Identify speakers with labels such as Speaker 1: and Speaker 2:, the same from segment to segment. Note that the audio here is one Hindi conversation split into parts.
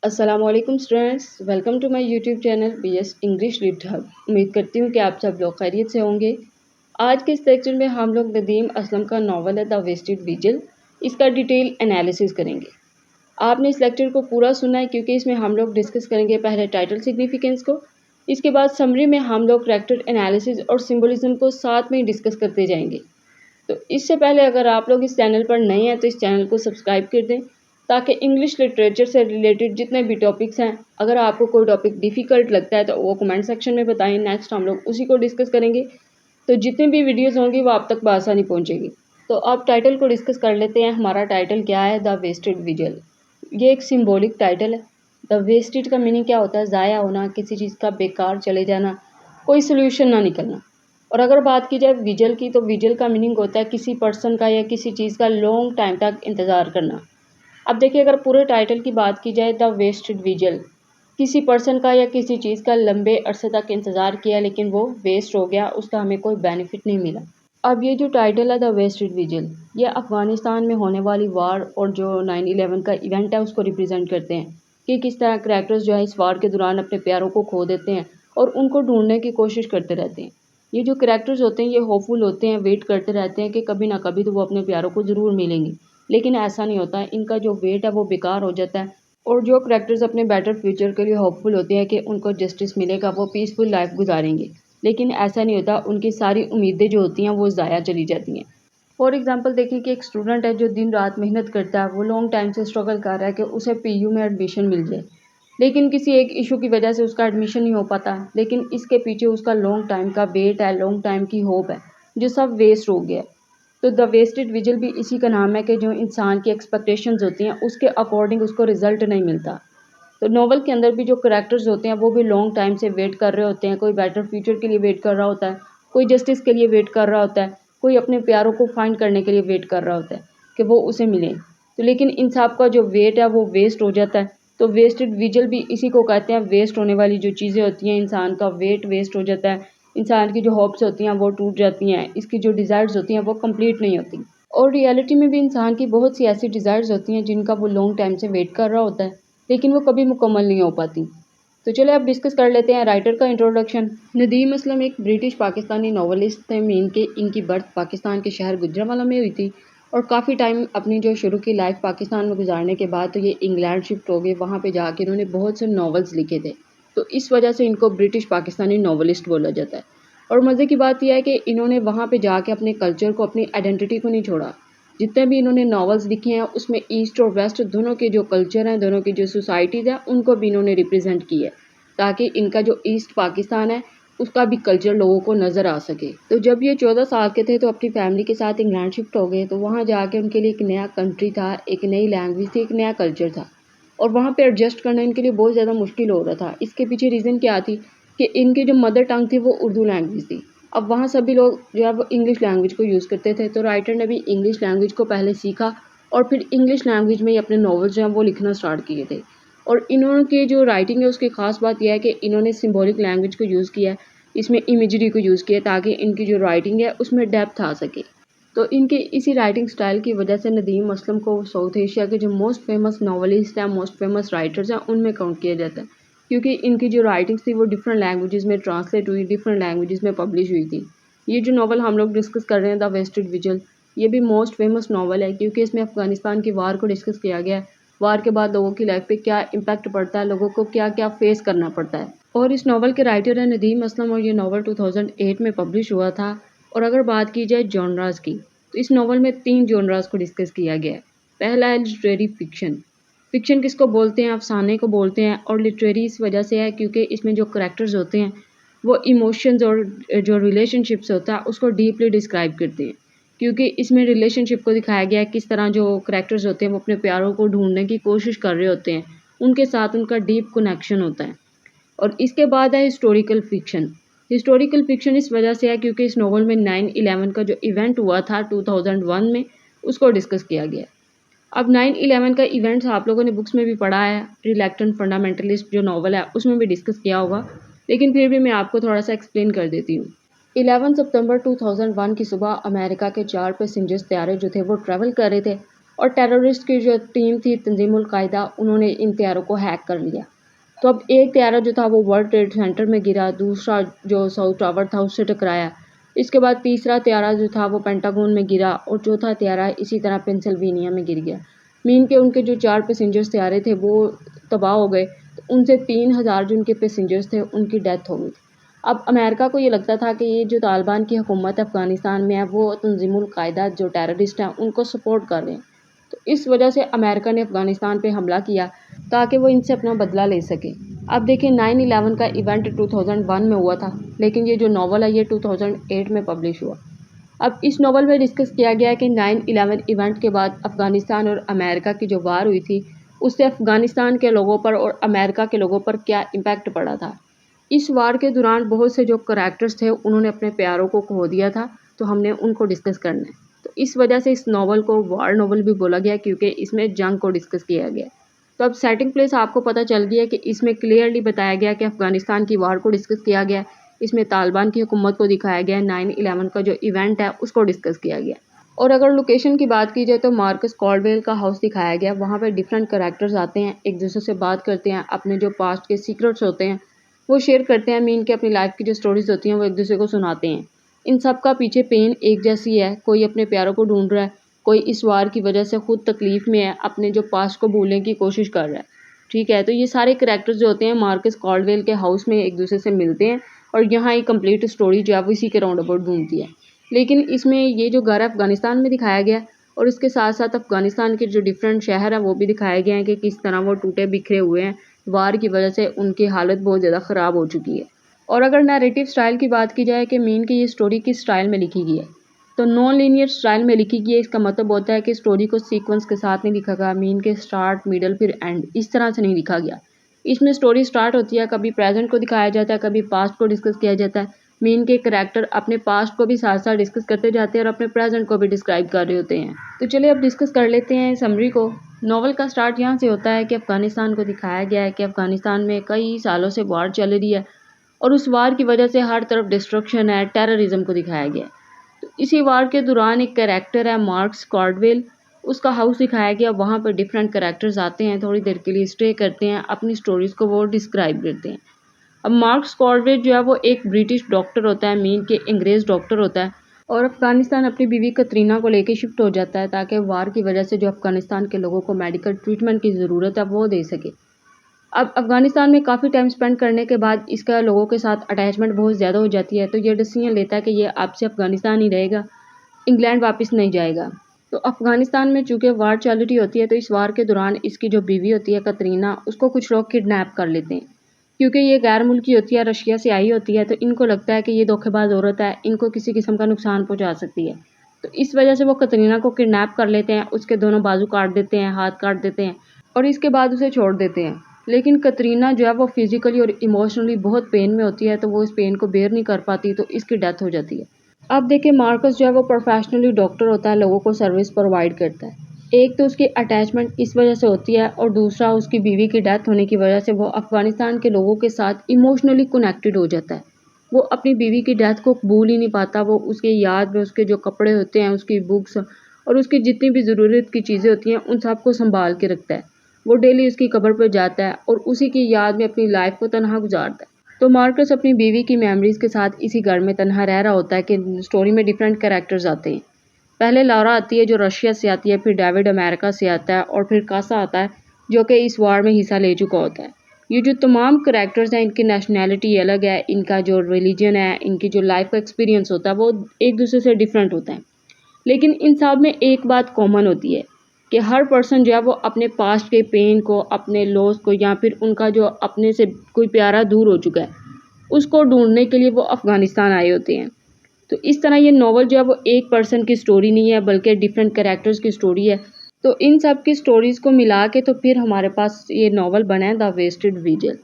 Speaker 1: अस्सलामुअलैकुम students, welcome to my YouTube channel BS English Lit Hub. उम्मीद करती हूँ कि आप सब लोग खैरियत से होंगे। आज के इस लेक्चर में हम लोग नदीम असलम का नावल है द वेस्टेड विजल, इसका डिटेल एनालिसिस करेंगे। आपने इस लेक्चर को पूरा सुना है क्योंकि इसमें हम लोग डिस्कस करेंगे पहले टाइटल सिग्निफिकेंस को, इसके बाद समरी में हम लोग करैक्टर एनालिसिस और सिम्बोलिज्म को साथ में ही डिस्कस करते जाएंगे। तो इससे पहले अगर आप लोग इस चैनल पर नए हैं तो इस चैनल को सब्सक्राइब कर दें ताकि इंग्लिश लिटरेचर से रिलेटेड जितने भी टॉपिक्स हैं, अगर आपको कोई टॉपिक डिफ़िकल्ट लगता है तो वो कमेंट सेक्शन में बताएं, नेक्स्ट हम लोग उसी को डिस्कस करेंगे। तो जितनी भी वीडियोस होंगी वो आप तक बआसानी पहुंचेगी। तो अब टाइटल को डिस्कस कर लेते हैं। हमारा टाइटल क्या है? The wasted vigil. ये एक सिम्बॉलिक टाइटल है। द वेस्टेड का मीनिंग क्या होता है? ज़ाया होना, किसी चीज़ का बेकार चले जाना, कोई सोल्यूशन ना निकलना। और अगर बात की जाए विजल की, तो विजल का मीनिंग होता है किसी पर्सन का या किसी चीज़ का लॉन्ग टाइम तक इंतज़ार करना। अब देखिए, अगर पूरे टाइटल की बात की जाए, द वेस्टेड विजल, किसी पर्सन का या किसी चीज़ का लंबे अरसे तक इंतज़ार किया लेकिन वो वेस्ट हो गया, उसका हमें कोई बेनिफिट नहीं मिला। अब ये जो टाइटल है द वेस्टेड विजल, ये अफ़गानिस्तान में होने वाली वार और जो 9/11 का इवेंट है उसको रिप्रेजेंट करते हैं कि किस तरह करैक्टर्स जो है इस वार के दौरान अपने प्यारों को खो देते हैं और उनको ढूंढने की कोशिश करते रहते हैं। ये जो करैक्टर्स होते हैं ये होपफुल होते हैं, वेट करते रहते हैं कि कभी ना कभी तो वो अपने प्यारों को ज़रूर मिलेंगे, लेकिन ऐसा नहीं होता है। इनका जो वेट है वो बेकार हो जाता है। और जो करैक्टर्स अपने बेटर फ्यूचर के लिए होपफुल होते हैं कि उनको जस्टिस मिलेगा, वो पीसफुल लाइफ गुजारेंगे, लेकिन ऐसा नहीं होता। उनकी सारी उम्मीदें जो होती हैं वो ज़ाया चली जाती हैं। फॉर एग्जांपल देखिए कि एक स्टूडेंट है जो दिन रात मेहनत करता है, वो लॉन्ग टाइम से स्ट्रगल कर रहा है कि उसे पीयू में एडमिशन मिल जाए, लेकिन किसी एक इशू की वजह से उसका एडमिशन नहीं हो पाता। लेकिन इसके पीछे उसका लॉन्ग टाइम का वेट है, लॉन्ग टाइम की होप है, जो सब वेस्ट हो गया। तो द वेस्टेड विजल भी इसी का नाम है कि जो इंसान की एक्सपेक्टेशंस होती हैं उसके अकॉर्डिंग उसको रिजल्ट नहीं मिलता। तो नॉवल के अंदर भी जो करैक्टर्स होते हैं वो भी लॉन्ग टाइम से वेट कर रहे होते हैं। कोई बेटर फ्यूचर के लिए वेट कर रहा होता है, कोई जस्टिस के लिए वेट कर रहा होता है, कोई अपने प्यारों को फाइंड करने के लिए वेट कर रहा होता है कि वो उसे मिले। तो लेकिन इन सब का जो वेट है वो वेस्ट हो जाता है। तो वेस्टेड विजल भी इसी को कहते हैं। वेस्ट होने वाली जो चीज़ें होती हैं, इंसान का वेट वेस्ट हो जाता है, इंसान की जो होप्स होती हैं वो टूट जाती हैं, इसकी जो डिज़ायर्स होती हैं वो कंप्लीट नहीं होती। और रियलिटी में भी इंसान की बहुत सी ऐसी डिज़ायर्स होती हैं जिनका वो लॉन्ग टाइम से वेट कर रहा होता है, लेकिन वो कभी मुकम्मल नहीं हो पाती। तो चलिए अब डिस्कस कर लेते हैं राइटर का इंट्रोडक्शन। नदीम असलम एक ब्रिटिश पाकिस्तानी नॉवलिस्ट थे। मीन के इनकी बर्थ पाकिस्तान के शहर गुजरांवाला में हुई थी और काफ़ी टाइम अपनी जो शुरू की लाइफ पाकिस्तान में गुजारने के बाद तो ये इंग्लैंड शिफ्ट हो गए। वहाँ पे जाके इन्होंने बहुत से नॉवेल्स लिखे थे, तो इस वजह से इनको ब्रिटिश पाकिस्तानी नॉवलिस्ट बोला जाता है। और मज़े की बात यह है कि इन्होंने वहाँ पे जाके अपने कल्चर को, अपनी आइडेंटिटी को नहीं छोड़ा। जितने भी इन्होंने नॉवेल्स लिखे हैं उसमें ईस्ट और वेस्ट दोनों के जो कल्चर हैं, दोनों की जो सोसाइटीज़ हैं, उनको भी इन्होंने रिप्रेजेंट किया है ताकि इनका जो ईस्ट पाकिस्तान है उसका भी कल्चर लोगों को नज़र आ सके। तो जब ये 14 साल के थे तो अपनी फैमिली के साथ इंग्लैंड शिफ्ट हो गए। तो वहाँ जाके उनके लिए एक नया कंट्री था, एक नई लैंग्वेज थी, एक नया कल्चर था और वहाँ पे एडजस्ट करना इनके लिए बहुत ज़्यादा मुश्किल हो रहा था। इसके पीछे रीज़न क्या थी कि इनकी जो मदर टंग थी वो उर्दू लैंग्वेज थी। अब वहाँ सभी लोग जो है वो इंग्लिश लैंग्वेज को यूज़ करते थे, तो राइटर ने भी इंग्लिश लैंग्वेज को पहले सीखा और फिर इंग्लिश लैंग्वेज में ही अपने नॉवेल्स जो हैं वो लिखना स्टार्ट किए थे। और इन्होंने जो राइटिंग है उसकी ख़ास बात यह है कि इन्होंने सिंबॉलिक लैंग्वेज को यूज़ किया है, इसमें इमेजरी को यूज़ किया ताकि इनकी जो राइटिंग है उसमें डेप्थ आ सके। तो इनके इसी राइटिंग स्टाइल की वजह से नदीम असलम को साउथ एशिया के जो मोस्ट फेमस नॉवलिस्ट हैं, मोस्ट फेमस राइटर्स हैं, उनमें काउंट किया जाता है, क्योंकि इनकी जो राइटिंग्स थी वो डिफरेंट लैंग्वेजेस में ट्रांसलेट हुई, डिफरेंट लैंग्वेजेस में पब्लिश हुई थी। ये जो नावल हम लोग डिस्कस कर रहे हैं द वेस्टेड विजल, ये भी मोस्ट फेमस नावल है क्योंकि इसमें अफ़गानिस्तान की वार को डिस्कस किया गया है। वार के बाद लोगों की लाइफ पे क्या इम्पैक्ट पड़ता है, लोगों को क्या क्या फेस करना पड़ता है। और इस नावल के राइटर हैं नदीम असलम और ये नावल 2008 में पब्लिश हुआ था। और अगर बात की जाए जॉनरास की, तो इस नावल में 3 जॉनरास को डिस्कस किया गया है। पहला है लिटरेरी फ़िक्शन। फ़िक्शन किसको बोलते हैं? अफ़साने को बोलते हैं। और लिटरेरी इस वजह से है क्योंकि इसमें जो करैक्टर्स होते हैं वो इमोशंस और जो रिलेशनशिप्स होता है उसको डीपली डिस्क्राइब करते हैं, क्योंकि इसमें रिलेशनशिप को दिखाया गया है किस तरह जो करैक्टर्स होते हैं वो अपने प्यारों को ढूंढने की कोशिश कर रहे होते हैं, उनके साथ उनका डीप कनेक्शन होता है। और इसके बाद है हिस्टोरिकल फ़िक्शन। हिस्टोरिकल फ़िक्शन इस वजह से है क्योंकि इस नॉवल में 9/11 का जो इवेंट हुआ था 2001 में, उसको डिस्कस किया गया है। अब 9/11 का इवेंट्स आप लोगों ने बुक्स में भी पढ़ा है, रिलैक्टेंट फंडामेंटलिस्ट जो नावल है उसमें भी डिस्कस किया होगा, लेकिन फिर भी मैं आपको थोड़ा सा एक्सप्लेन कर देती हूँ। 11 सितंबर 2001 की सुबह अमेरिका के 4 पैसेंजर्स तैयारे जो थे वो ट्रैवल कर रहे थे और टेररिस्ट की जो टीम थी तंजीमुल कायदा, उन्होंने इन तैयारों को हैक कर लिया। तो अब एक तैयारा जो था वो वर्ल्ड ट्रेड सेंटर में गिरा, दूसरा जो साउथ टावर था उससे टकराया। इसके बाद तीसरा तैयारा जो था वो पेंटागन में गिरा और चौथा तैयारा इसी तरह पेंसिल्वेनिया में गिर गया। मीन के उनके जो 4 पैसेंजर्स तैयारे थे वो तबाह हो गए। तो उनसे 3000 जो उनके पैसेंजर्स थे उनकी डेथ हो गई थी। अब अमेरिका को ये लगता था कि ये जो तालिबान की हुकूमत अफ़गानिस्तान में है वो तंजीमुल कायदा जो टेररिस्ट हैं उनको सपोर्ट कर रहे हैं। तो इस वजह से अमेरिका ने अफ़गानिस्तान पे हमला किया ताकि वो इनसे अपना बदला ले सके। अब देखिए 9/11 का इवेंट 2001 में हुआ था, लेकिन ये जो नावल है ये 2008 में पब्लिश हुआ। अब इस नावल में डिस्कस किया गया है कि 9/11 इवेंट के बाद अफ़गानिस्तान और अमेरिका की जो वार हुई थी उससे अफ़गानिस्तान के लोगों पर और अमेरिका के लोगों पर क्या इम्पैक्ट पड़ा था। इस वार के दौरान बहुत से जो करैक्टर्स थे उन्होंने अपने प्यारों को खो दिया था, तो हमने उनको डिस्कस करना है। तो इस वजह से इस नावल को वार नावल भी बोला गया क्योंकि इसमें जंग को डिस्कस किया गया। तो अब सेटिंग प्लेस आपको पता चल गया कि इसमें क्लियरली बताया गया कि अफ़गानिस्तान की वार को डिस्कस किया गया। इसमें तालिबान की हुकूमत को दिखाया गया, 9/11 का जो इवेंट है उसको डिस्कस किया गया। और अगर लोकेशन की बात की जाए तो मार्कस कॉल्डवेल का हाउस दिखाया गया। वहाँ पे डिफरेंट करैक्टर्स आते हैं, एक दूसरे से बात करते हैं, अपने जो पास्ट के सीक्रेट्स होते हैं वो शेयर करते हैं। मीन के अपनी लाइफ की जो स्टोरीज होती हैं वो एक दूसरे को सुनाते हैं। इन सब का पीछे पेन एक जैसी है, कोई अपने प्यारों को ढूंढ रहा है, कोई इस वार की वजह से खुद तकलीफ में है, अपने जो पास्ट को भूलने की कोशिश कर रहा है। ठीक है, तो ये सारे करैक्टर्स जो होते हैं मार्कस कॉल्डवेल के हाउस में एक दूसरे से मिलते हैं और यहाँ एक कंप्लीट स्टोरी जो है वो इसी के राउंड अबाउट घूमती है। लेकिन इसमें ये जो घर है अफ़गानिस्तान में दिखाया गया और इसके साथ साथ अफ़गानिस्तान के जो डिफरेंट शहर हैं वो भी दिखाए गए हैं कि किस तरह वो टूटे बिखरे हुए हैं। वार की वजह से उनकी हालत बहुत ज़्यादा ख़राब हो चुकी है। और अगर नैरेटिव स्टाइल की बात की जाए कि मीन की ये स्टोरी किस स्टाइल में लिखी गई है, तो नॉन लीनियर स्टाइल में लिखी गई है। इसका मतलब होता है कि स्टोरी को सीक्वेंस के साथ नहीं लिखा गया, मीन के स्टार्ट मिडल फिर एंड इस तरह से नहीं लिखा गया। इसमें स्टोरी स्टार्ट होती है, कभी प्रेजेंट को दिखाया जाता है, कभी पास्ट को डिस्कस किया जाता है। मीन के करैक्टर अपने पास्ट को भी साथ साथ डिस्कस करते जाते हैं और अपने प्रेजेंट को भी डिस्क्राइब कर रहे होते हैं। तो चलिए अब डिस्कस कर लेते हैं समरी को। नॉवल का स्टार्ट यहाँ से होता है कि अफ़गानिस्तान को दिखाया गया है कि अफ़गानिस्तान में कई सालों से वार चल रही है और उस वार की वजह से हर तरफ डिस्ट्रक्शन है, टेररिज्म को दिखाया गया है। तो इसी वार के दौरान एक कैरेक्टर है मार्कस कॉल्डवेल, उसका हाउस दिखाया गया। वहाँ पर डिफरेंट कैरेक्टर्स आते हैं, थोड़ी देर के लिए स्टे करते हैं, अपनी स्टोरीज़ को वो डिस्क्राइब करते हैं। अब मार्कस कॉल्डवेल जो है वो एक ब्रिटिश डॉक्टर होता है, मीन के अंग्रेज़ डॉक्टर होता है और अफ़गानिस्तान अपनी बीवी कतरीना को लेके शिफ्ट हो जाता है ताकि वार की वजह से जो अफ़गानिस्तान के लोगों को मेडिकल ट्रीटमेंट की ज़रूरत है वो दे सके। अब अफ़गानिस्तान में काफ़ी टाइम स्पेंड करने के बाद इसका लोगों के साथ अटैचमेंट बहुत ज़्यादा हो जाती है, तो ये डिसीजन लेता है कि ये अब से अफ़गानिस्तान ही रहेगा, इंग्लैंड वापस नहीं जाएगा। तो अफ़गानिस्तान में चूँकि वार चल रही होती है तो इस वार के दौरान इसकी जो बीवी होती है कतरीना, उसको कुछ लोग किडनैप कर लेते हैं। क्योंकि ये गैर मुल्की होती है, रशिया से आई होती है, तो इनको लगता है कि ये धोखेबाज औरत है, इनको किसी किस्म का नुकसान पहुँचा सकती है। तो इस वजह से वो कतरीना को किडनैप कर लेते हैं, उसके दोनों बाजू काट देते हैं, हाथ काट देते हैं और इसके बाद उसे छोड़ देते हैं। लेकिन कतरीना जो है वो फिज़िकली और इमोशनली बहुत पेन में होती है, तो वो इस पेन को बेयर नहीं कर पाती, तो इसकी डेथ हो जाती है। अब देखिए मार्कस जो है वो प्रोफेशनली डॉक्टर होता है, लोगों को सर्विस प्रोवाइड करता है। एक तो उसकी अटैचमेंट इस वजह से होती है और दूसरा उसकी बीवी की डेथ होने की वजह से वो अफ़गानिस्तान के लोगों के साथ इमोशनली कनेक्टेड हो जाता है। वो अपनी बीवी की डेथ को भूल ही नहीं पाता, वो उसकी याद में उसके जो कपड़े होते हैं, उसकी बुक्स और उसकी जितनी भी ज़रूरत की चीज़ें होती हैं उन सबको संभाल के रखता है। वो डेली उसकी कब्र पर जाता है और उसी की याद में अपनी लाइफ को तनहा गुजारता है। तो मार्कस अपनी बीवी की मेमोरीज़ के साथ इसी घर में तनहा रह रहा होता है कि स्टोरी में डिफरेंट कैरेक्टर्स आते हैं। पहले लौरा आती है जो रशिया से आती है, फिर डेविड अमेरिका से आता है और फिर कासा आता है जो कि इस वार में हिस्सा ले चुका होता है। ये जो तमाम कैरेक्टर्स हैं इनकी नेशनैलिटी अलग है, इनका जो रिलीजन है, इनकी जो लाइफ का एक्सपीरियंस होता है वो एक दूसरे से डिफरेंट होता है। लेकिन इन सब में एक बात कॉमन होती है कि हर पर्सन जो है वो अपने पास्ट के पेन को, अपने लॉस को या फिर उनका जो अपने से कोई प्यारा दूर हो चुका है उसको ढूंढने के लिए वो अफ़गानिस्तान आए होते हैं। तो इस तरह ये नावल जो है वो एक पर्सन की स्टोरी नहीं है बल्कि डिफरेंट कैरेक्टर्स की स्टोरी है। तो इन सब की स्टोरीज़ को मिला के तो फिर हमारे पास ये नावल बना है द वेस्टेड विजल।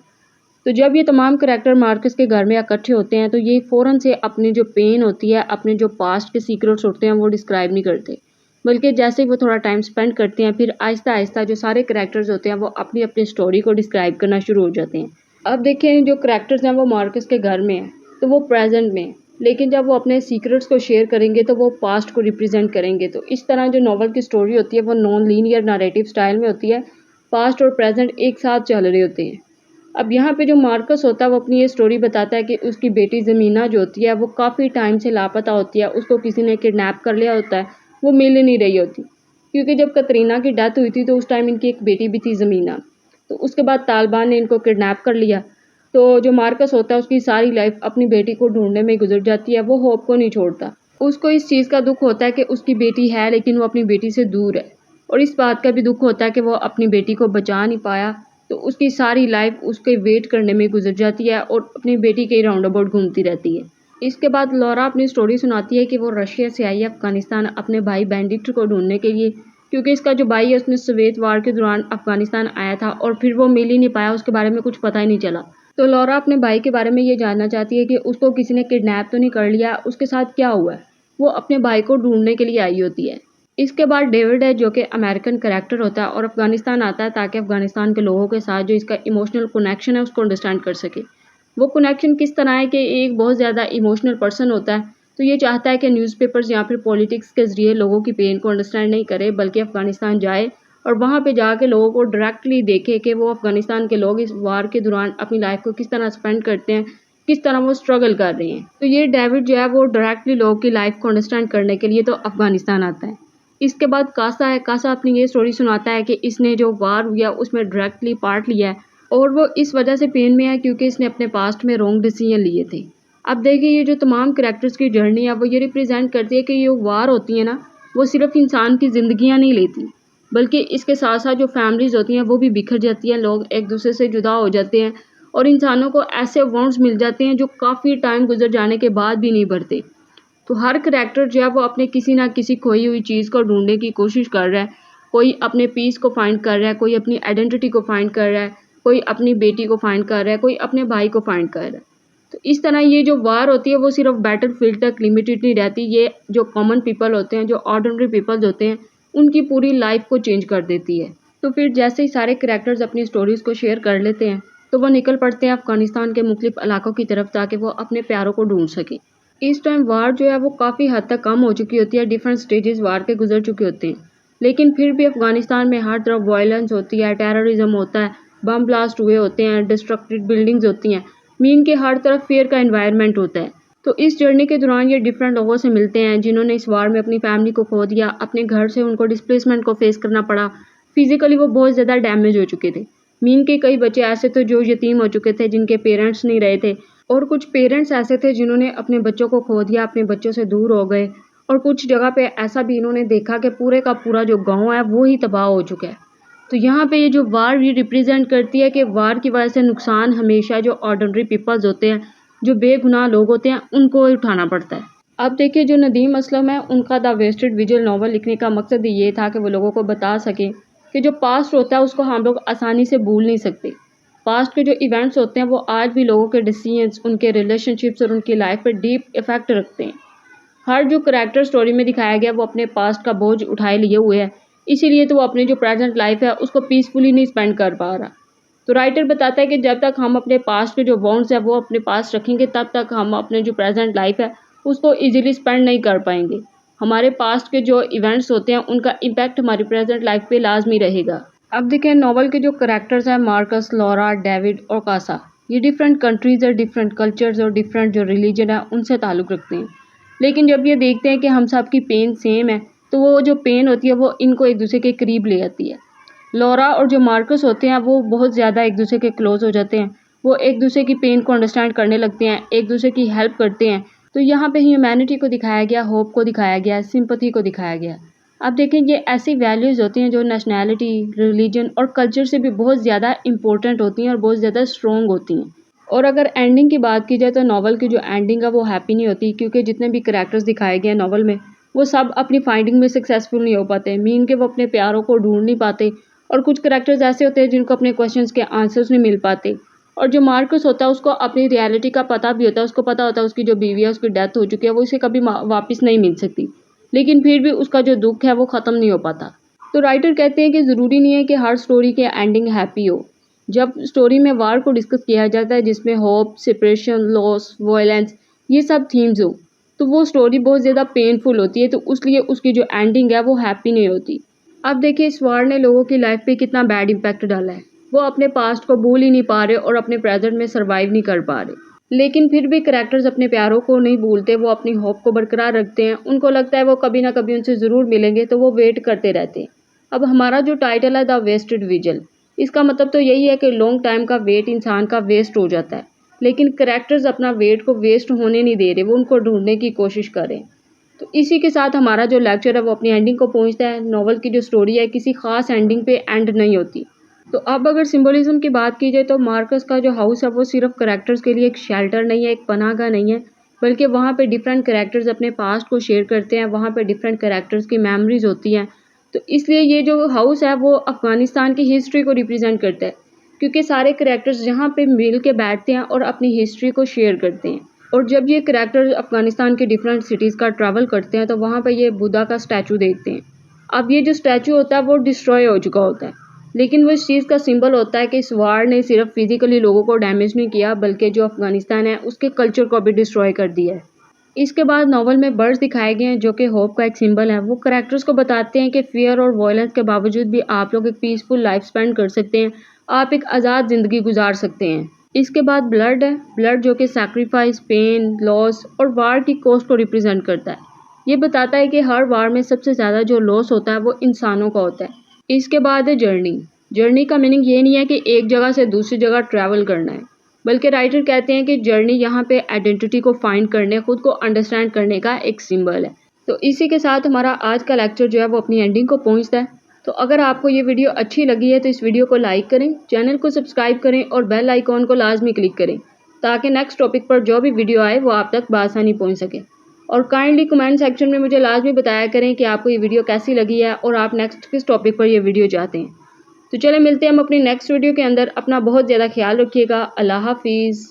Speaker 1: तो जब ये तमाम करैक्टर मार्कस के घर में इकट्ठे होते हैं तो ये फ़ौरन से अपनी जो पेन होती है, अपने जो पास्ट के सीक्रेट्स होते हैं वो डिस्क्राइब नहीं करते, बल्कि जैसे ही वो थोड़ा टाइम स्पेंड करते हैं फिर आहिस्ता आहिस्ता जो सारे करैक्टर्स होते हैं वो अपनी अपनी स्टोरी को डिस्क्राइब करना शुरू हो जाते हैं। अब देखिए जो करैक्टर्स हैं वो मार्कस के घर में हैं, तो वो प्रेजेंट में हैं। लेकिन जब वो अपने सीक्रेट्स को शेयर करेंगे तो वो पास्ट को रिप्रेजेंट करेंगे। तो इस तरह जो नॉवल की स्टोरी होती है वो नॉन लीनियर नैरेटिव स्टाइल में होती है। पास्ट और प्रेजेंट एक साथ चल रहे होते हैं। अब यहाँ पे जो मार्कस होता है वो अपनी ये स्टोरी बताता है कि उसकी बेटी ज़मीना जो होती है वो काफ़ी टाइम से लापता होती है। उसको किसी ने किडनैप कर लिया होता है, वो मिल ही नहीं रही होती। क्योंकि जब कतरीना की डेथ हुई थी तो उस टाइम इनकी एक बेटी भी थी ज़मीना। तो उसके बाद तालिबान ने इनको किडनैप कर लिया। तो जो मार्कस होता है उसकी सारी लाइफ अपनी बेटी को ढूंढने में गुजर जाती है। वो होप को नहीं छोड़ता। उसको इस चीज़ का दुख होता है कि उसकी बेटी है लेकिन वो अपनी बेटी से दूर है। और इस बात का भी दुख होता है कि वो अपनी बेटी को बचा नहीं पाया। तो उसकी सारी लाइफ उसके वेट करने में गुजर जाती है और अपनी बेटी के राउंड अबाउट घूमती रहती है। इसके बाद लॉरा अपनी स्टोरी सुनाती है कि वो रशिया से आई है अफगानिस्तान अपने भाई बेनेडिक्ट को ढूंढने के लिए। क्योंकि इसका जो भाई है उसने सोवियत वार के दौरान अफगानिस्तान आया था और फिर वो मिल ही नहीं पाया। उसके बारे में कुछ पता ही नहीं चला। तो लॉरा अपने भाई के बारे में ये जानना चाहती है कि उसको किसी ने किडनैप तो नहीं कर लिया, उसके साथ क्या हुआ है। वो अपने भाई को ढूंढने के लिए आई होती है। इसके बाद डेविड है जो कि अमेरिकन कैरेक्टर होता है और अफगानिस्तान आता है ताकि अफगानिस्तान के लोगों के साथ जो इसका इमोशनल कनेक्शन है उसको अंडरस्टैंड कर सके। वो कनेक्शन किस तरह है कि एक बहुत ज़्यादा इमोशनल पर्सन होता है। तो ये चाहता है कि न्यूज़पेपर्स या फिर पॉलिटिक्स के ज़रिए लोगों की पेन को अंडरस्टैंड नहीं करे, बल्कि अफगानिस्तान जाए और वहाँ पे जाके लोगों को डायरेक्टली देखे कि वो अफगानिस्तान के लोग इस वार के दौरान अपनी लाइफ को किस तरह स्पेंड करते हैं, किस तरह वो स्ट्रगल कर रहे हैं। तो ये डेविड जो है वो डायरेक्टली लोगों की लाइफ को अंडरस्टैंड करने के लिए तो अफगानिस्तान आता है। इसके बाद कासा है। कासा अपनी ये स्टोरी सुनाता है कि इसने जो वार हुआ उसमें डायरेक्टली पार्ट लिया है और वो इस वजह से पेन में है क्योंकि इसने अपने पास्ट में रॉन्ग डिसीजन लिए थे। अब देखिए ये जो तमाम कैरेक्टर्स की जर्नी है वो ये रिप्रेजेंट करती है कि ये वार होती है ना, वो सिर्फ इंसान की ज़िंदगियाँ नहीं लेती, बल्कि इसके साथ साथ जो फैमिलीज़ होती हैं वो भी बिखर जाती हैं। लोग एक दूसरे से जुदा हो जाते हैं और इंसानों को ऐसे बॉन्ड्स मिल जाते हैं जो काफ़ी टाइम गुजर जाने के बाद भी नहीं बढ़ते। तो हर करैक्टर जो है वो अपने किसी ना किसी खोई हुई चीज़ को ढूंढने की कोशिश कर रहा है। कोई अपने पीस को फाइंड कर रहा है, कोई अपनी आइडेंटिटी को फाइंड कर रहा है, कोई अपनी बेटी को फाइंड कर रहा है, कोई अपने भाई को फाइंड कर रहा है। तो इस तरह ये जो वार होती है वो सिर्फ बैटल फील्ड तक लिमिटेड नहीं रहती। ये जो कॉमन पीपल होते हैं, जो ऑर्डिनरी पीपल्स होते हैं, उनकी पूरी लाइफ को चेंज कर देती है। तो फिर जैसे ही सारे करैक्टर्स अपनी स्टोरीज़ को शेयर कर लेते हैं तो वो निकल पड़ते हैं अफगानिस्तान के मुख्तलिफ इलाकों की तरफ ताकि वो अपने प्यारों को ढूंढ सकें। इस टाइम वार जो है वो काफ़ी हद तक कम हो चुकी होती है। डिफरेंट स्टेजेस वार के गुजर चुके होते हैं, लेकिन फिर भी अफगानिस्तान में हर तरफ वायलेंस होती है, टेररिज्म होता है, बम ब्लास्ट हुए होते हैं, डिस्ट्रक्टेड बिल्डिंग्स होती हैं, मीन के हर तरफ फेयर का एनवायरनमेंट होता है। तो इस जर्नी के दौरान ये डिफरेंट लोगों से मिलते हैं जिन्होंने इस वार में अपनी फैमिली को खो दिया, अपने घर से उनको डिस्प्लेसमेंट को फेस करना पड़ा। फिजिकली वो बहुत ज़्यादा डैमेज हो चुके थे। मीन के कई बच्चे ऐसे थे जो यतीम हो चुके थे, जिनके पेरेंट्स नहीं रहे थे, और कुछ पेरेंट्स ऐसे थे जिन्होंने अपने बच्चों को खो दिया, अपने बच्चों से दूर हो गए। और कुछ जगह पे ऐसा भी इन्होंने देखा कि पूरे का पूरा जो गाँव है वो ही तबाह हो चुका है। तो यहाँ पे ये जो वार ये रिप्रेजेंट करती है कि वार की वजह से नुकसान हमेशा जो ऑर्डिनरी पीपल्स होते हैं, जो बेगुनाह लोग होते हैं, उनको ही उठाना पड़ता है। अब देखिए जो नदीम असलम है उनका द वेस्टेड विजुअल नॉवल लिखने का मकसद ये था कि वो लोगों को बता सके कि जो पास्ट होता है उसको हम लोग आसानी से भूल नहीं सकते। पास्ट के जो इवेंट्स होते हैं वो आज भी लोगों के डिसीजंस, उनके रिलेशनशिप्स और उनकी लाइफ पर डीप इफेक्ट रखते हैं। हर जो करैक्टर स्टोरी में दिखाया गया वो अपने पास्ट का बोझ उठाए लिए हुए है, इसीलिए तो वो अपनी जो प्रेजेंट लाइफ है उसको पीसफुली नहीं स्पेंड कर पा रहा। तो राइटर बताता है कि जब तक हम अपने पास्ट के जो बॉन्ड्स है वो अपने पास रखेंगे तब तक हम अपने जो प्रेजेंट लाइफ है उसको ईजिली स्पेंड नहीं कर पाएंगे। हमारे पास्ट के जो इवेंट्स होते हैं उनका इम्पैक्ट हमारी प्रेजेंट लाइफ पे लाजमी रहेगा। अब देखें नॉवल के जो करैक्टर्स हैं मार्कस, लॉरा, डेविड और कासा, ये डिफरेंट कंट्रीज़ और डिफरेंट कल्चर्स और डिफरेंट जो रिलीजन है उनसे ताल्लुक़ रखते हैं। लेकिन जब ये देखते हैं कि हम सब की पेन सेम है तो वो जो पेन होती है वो इनको एक दूसरे के करीब ले आती है। लॉरा और जो मार्कस होते हैं वो बहुत ज़्यादा एक दूसरे के क्लोज हो जाते हैं। वो एक दूसरे की पेन को अंडरस्टैंड करने लगते हैं, एक दूसरे की हेल्प करते हैं। तो यहाँ पे ह्यूमैनिटी को दिखाया गया, होप को दिखाया गया, सिंपैथी को दिखाया गया। अब देखें ये ऐसी वैल्यूज़ होती हैं जो नेशनैलिटी, रिलीजन और कल्चर से भी बहुत ज़्यादा इंपॉर्टेंट होती हैं और बहुत ज़्यादा स्ट्रॉन्ग होती हैं। और अगर एंडिंग की बात की जाए तो नॉवल की जो एंडिंग है वो हैप्पी नहीं होती, क्योंकि जितने भी करैक्टर्स दिखाए गए हैं नॉवल में वो सब अपनी फाइंडिंग में सक्सेसफुल नहीं हो पाते। मीन के वो अपने प्यारों को ढूंढ नहीं पाते और कुछ करैक्टर्स ऐसे होते हैं जिनको अपने क्वेश्चंस के आंसर्स नहीं मिल पाते। और जो मार्कस होता है उसको अपनी रियलिटी का पता भी होता है, उसको पता होता है उसकी जो बीवी है उसकी डेथ हो चुकी है, वो इसे कभी वापस नहीं मिल सकती, लेकिन फिर भी उसका जो दुख है वो ख़त्म नहीं हो पाता। तो राइटर कहते हैं कि ज़रूरी नहीं है कि हर स्टोरी के एंडिंग हैप्पी हो। जब स्टोरी में वार को डिस्कस किया जाता है जिसमें होप, सेपरेशन, लॉस, वायलेंस, ये सब थीम्स हो, तो वो स्टोरी बहुत ज़्यादा पेनफुल होती है, तो उसलिए उसकी जो एंडिंग है वो हैप्पी नहीं होती। अब देखिए इस वॉर ने लोगों की लाइफ पे कितना बैड इम्पैक्ट डाला है। वो अपने पास्ट को भूल ही नहीं पा रहे और अपने प्रेजेंट में सर्वाइव नहीं कर पा रहे। लेकिन फिर भी कैरेक्टर्स अपने प्यारों को नहीं भूलते, वो अपनी होप को बरकरार रखते हैं। उनको लगता है वो कभी ना कभी उनसे ज़रूर मिलेंगे, तो वो वेट करते रहते हैं। अब हमारा जो टाइटल है द वेस्टेड विजल, इसका मतलब तो यही है कि लॉन्ग टाइम का वेट इंसान का वेस्ट हो जाता है। लेकिन कैरेक्टर्स अपना वेट को वेस्ट होने नहीं दे रहे, वो उनको ढूंढने की कोशिश कर रहे हैं। तो इसी के साथ हमारा जो लेक्चर है वो अपनी एंडिंग को पहुंचता है। नॉवल की जो स्टोरी है किसी खास एंडिंग पे एंड नहीं होती। तो अब अगर सिंबोलिज्म की बात की जाए तो मार्कस का जो हाउस है वो सिर्फ कैरेक्टर्स के लिए एक शेल्टर नहीं है, एक पनाहगाह नहीं है, बल्कि वहाँ पे डिफरेंट कैरेक्टर्स अपने पास्ट को शेयर करते हैं। वहाँ पे डिफरेंट कैरेक्टर्स की मेमोरीज होती हैं। तो इसलिए ये जो हाउस है वो अफगानिस्तान की हिस्ट्री को रिप्रेजेंट करता है, क्योंकि सारे कैरेक्टर्स यहाँ पे मिल के बैठते हैं और अपनी हिस्ट्री को शेयर करते हैं। और जब ये कैरेक्टर्स अफगानिस्तान के डिफरेंट सिटीज़ का ट्रैवल करते हैं तो वहाँ पर ये बुद्धा का स्टैचू देखते हैं। अब ये जो स्टैचू होता है वो डिस्ट्रॉय हो चुका होता है, लेकिन वो इस चीज़ का सिंबल होता है कि इस वार ने सिर्फ फिजिकली लोगों को डैमेज नहीं किया, बल्कि जो अफगानिस्तान है उसके कल्चर को भी डिस्ट्रॉय कर दिया है। इसके बाद नॉवल में बर्ड्स दिखाए गए हैं जो कि होप का एक सिंबल है। वो कैरेक्टर्स को बताते हैं कि फियर और वायलेंस के बावजूद भी आप लोग एक पीसफुल लाइफ स्पेंड कर सकते हैं, आप एक आज़ाद ज़िंदगी गुजार सकते हैं। इसके बाद ब्लड है, ब्लड जो कि सैक्रिफाइस, पेन, लॉस और वार की कॉस्ट को रिप्रेजेंट करता है। ये बताता है कि हर वार में सबसे ज़्यादा जो लॉस होता है वो इंसानों का होता है। इसके बाद है जर्नी। जर्नी का मीनिंग ये नहीं है कि एक जगह से दूसरी जगह ट्रैवल करना है, बल्कि राइटर कहते हैं कि जर्नी यहाँ पे आइडेंटिटी को फाइंड करने, खुद को अंडरस्टैंड करने का एक सिंबल है। तो इसी के साथ हमारा आज का लेक्चर जो है वो अपनी एंडिंग को पहुँचता है। तो अगर आपको ये वीडियो अच्छी लगी है तो इस वीडियो को लाइक करें, चैनल को सब्सक्राइब करें और बेल आइकॉन को लाजमी क्लिक करें, ताकि नेक्स्ट टॉपिक पर जो भी वीडियो आए वो आप तक बआसानी पहुँच सके। और काइंडली कमेंट सेक्शन में मुझे लाजमी बताया करें कि आपको ये वीडियो कैसी लगी है और आप नेक्स्ट किस टॉपिक पर ये वीडियो चाहते हैं। तो चले मिलते हैं हम अपनी नेक्स्ट वीडियो के अंदर। अपना बहुत ज़्यादा ख्याल रखिएगा। अल्लाह हाफिज़।